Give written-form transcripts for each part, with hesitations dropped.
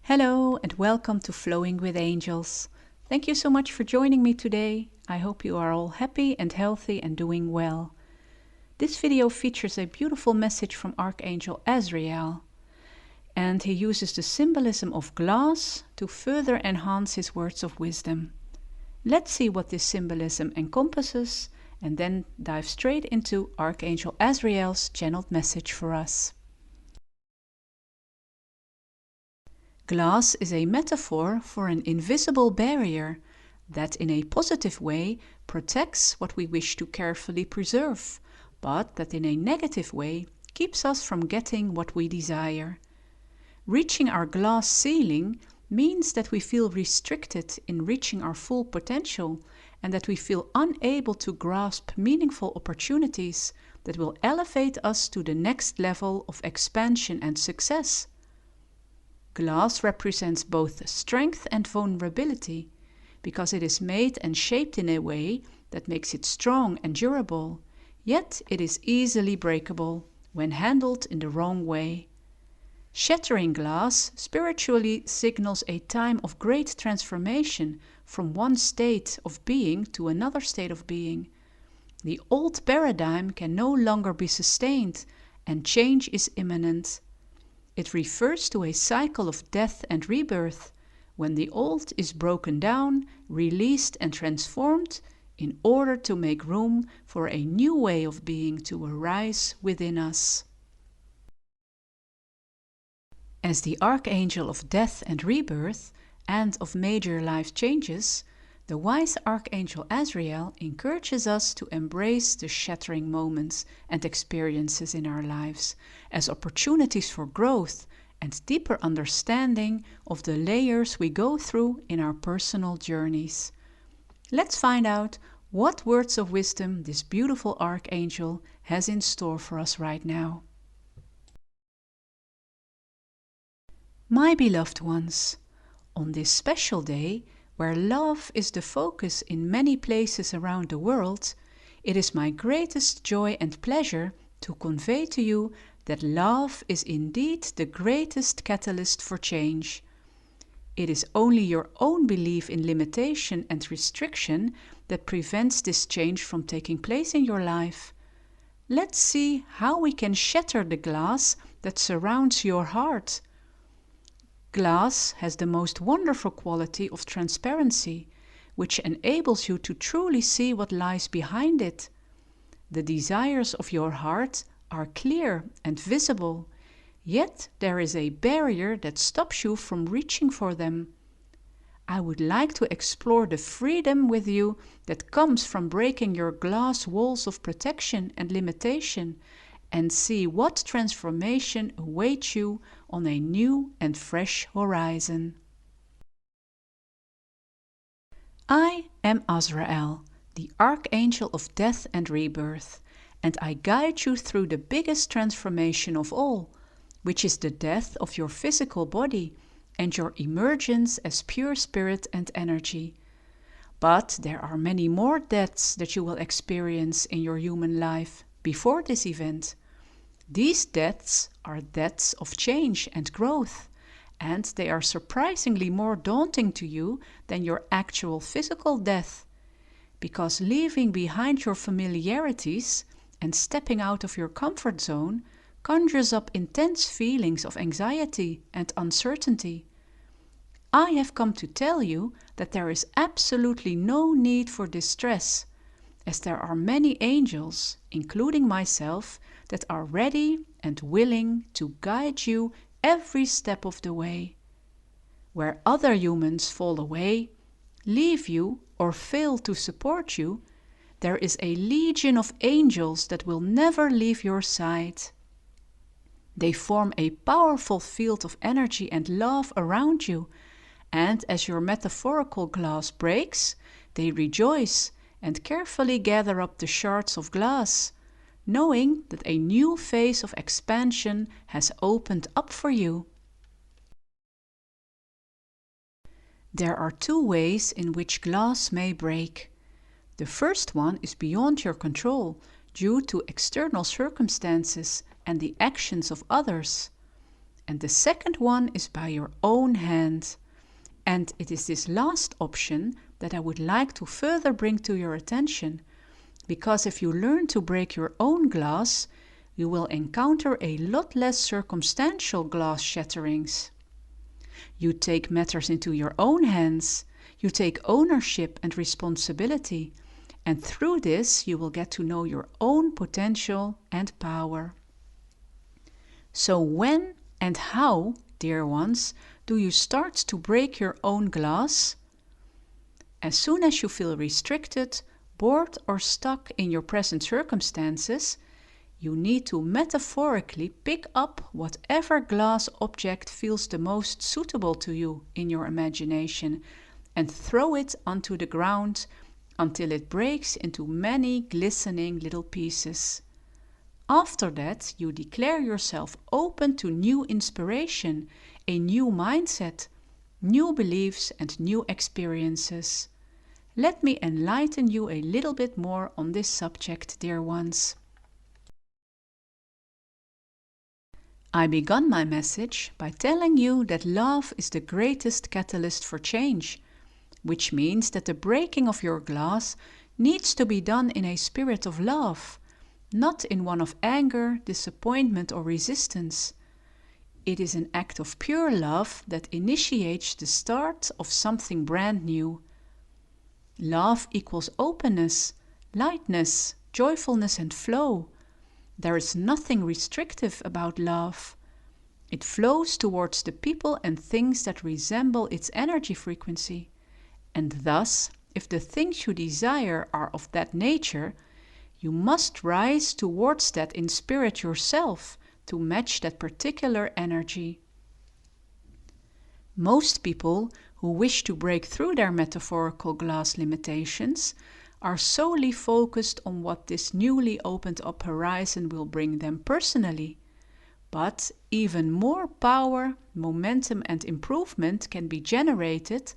Hello and welcome to Flowing with Angels. Thank you so much for joining me today. I hope you are all happy and healthy and doing well. This video features a beautiful message from Archangel Azrael, and he uses the symbolism of glass to further enhance his words of wisdom. Let's see what this symbolism encompasses and then dive straight into Archangel Azrael's channeled message for us. Glass is a metaphor for an invisible barrier that in a positive way protects what we wish to carefully preserve, but that in a negative way keeps us from getting what we desire. Reaching our glass ceiling means that we feel restricted in reaching our full potential and that we feel unable to grasp meaningful opportunities that will elevate us to the next level of expansion and success. Glass represents both strength and vulnerability because it is made and shaped in a way that makes it strong and durable, yet it is easily breakable when handled in the wrong way. Shattering glass spiritually signals a time of great transformation from one state of being to another state of being. The old paradigm can no longer be sustained and change is imminent. It refers to a cycle of death and rebirth, when the old is broken down, released and transformed in order to make room for a new way of being to arise within us. As the Archangel of Death and Rebirth and of major life changes, the wise Archangel Azrael encourages us to embrace the shattering moments and experiences in our lives as opportunities for growth and deeper understanding of the layers we go through in our personal journeys. Let's find out what words of wisdom this beautiful Archangel has in store for us right now. My beloved ones, on this special day, where love is the focus in many places around the world, it is my greatest joy and pleasure to convey to you that love is indeed the greatest catalyst for change. It is only your own belief in limitation and restriction that prevents this change from taking place in your life. Let's see how we can shatter the glass that surrounds your heart. Glass has the most wonderful quality of transparency, which enables you to truly see what lies behind it. The desires of your heart are clear and visible, yet there is a barrier that stops you from reaching for them. I would like to explore the freedom with you that comes from breaking your glass walls of protection and limitation, and see what transformation awaits you on a new and fresh horizon. I am Azrael, the Archangel of Death and Rebirth, and I guide you through the biggest transformation of all, which is the death of your physical body and your emergence as pure spirit and energy. But there are many more deaths that you will experience in your human life before this event. These deaths are deaths of change and growth, and they are surprisingly more daunting to you than your actual physical death, because leaving behind your familiarities and stepping out of your comfort zone conjures up intense feelings of anxiety and uncertainty. I have come to tell you that there is absolutely no need for distress, as there are many angels, including myself, that are ready and willing to guide you every step of the way. Where other humans fall away, leave you, or fail to support you, there is a legion of angels that will never leave your side. They form a powerful field of energy and love around you, and as your metaphorical glass breaks, they rejoice and carefully gather up the shards of glass, knowing that a new phase of expansion has opened up for you. There are two ways in which glass may break. The first one is beyond your control, due to external circumstances and the actions of others. And the second one is by your own hand. And it is this last option that I would like to further bring to your attention, because if you learn to break your own glass, you will encounter a lot less circumstantial glass shatterings. You take matters into your own hands, you take ownership and responsibility, and through this you will get to know your own potential and power. So when and how, dear ones, do you start to break your own glass? As soon as you feel restricted, bored or stuck in your present circumstances, you need to metaphorically pick up whatever glass object feels the most suitable to you in your imagination and throw it onto the ground until it breaks into many glistening little pieces. After that, you declare yourself open to new inspiration, a new mindset, new beliefs and new experiences. Let me enlighten you a little bit more on this subject, dear ones. I began my message by telling you that love is the greatest catalyst for change, which means that the breaking of your glass needs to be done in a spirit of love, not in one of anger, disappointment or resistance. It is an act of pure love that initiates the start of something brand new. Love equals openness, lightness, joyfulness and flow. There is nothing restrictive about love. It flows towards the people and things that resemble its energy frequency. And thus, if the things you desire are of that nature, you must rise towards that in spirit yourself to match that particular energy. Most people who wish to break through their metaphorical glass limitations are solely focused on what this newly opened up horizon will bring them personally. But even more power, momentum and improvement can be generated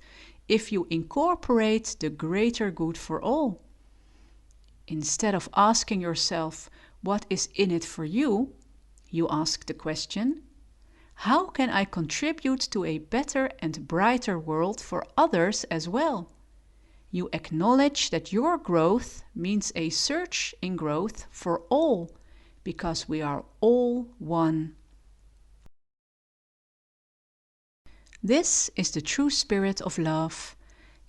if you incorporate the greater good for all. Instead of asking yourself, what is in it for you? You ask the question, how can I contribute to a better and brighter world for others as well? You acknowledge that your growth means a surge in growth for all, because we are all one. This is the true spirit of love,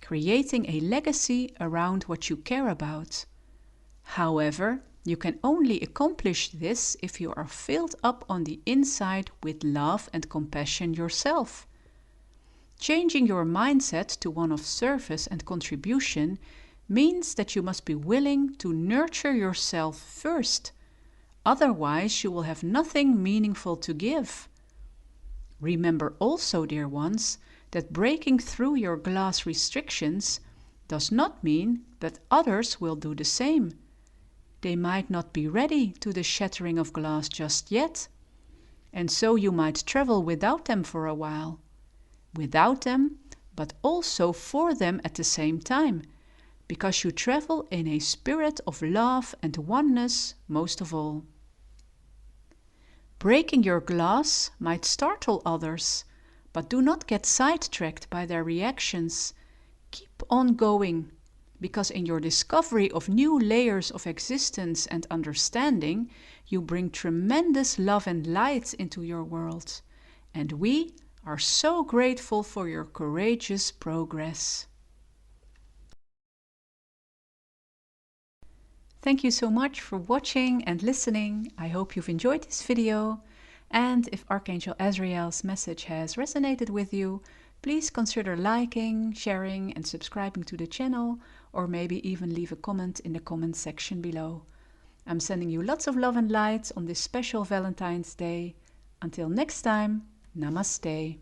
creating a legacy around what you care about. However, you can only accomplish this if you are filled up on the inside with love and compassion yourself. Changing your mindset to one of service and contribution means that you must be willing to nurture yourself first. Otherwise, you will have nothing meaningful to give. Remember also, dear ones, that breaking through your glass restrictions does not mean that others will do the same. They might not be ready to the shattering of glass just yet, and so you might travel without them for a while. Without them, but also for them at the same time, because you travel in a spirit of love and oneness most of all. Breaking your glass might startle others, but do not get sidetracked by their reactions. Keep on going, because in your discovery of new layers of existence and understanding, you bring tremendous love and light into your world. And we are so grateful for your courageous progress. Thank you so much for watching and listening. I hope you've enjoyed this video. And if Archangel Azrael's message has resonated with you, please consider liking, sharing and subscribing to the channel, or maybe even leave a comment in the comment section below. I'm sending you lots of love and light on this special Valentine's Day. Until next time, Namaste.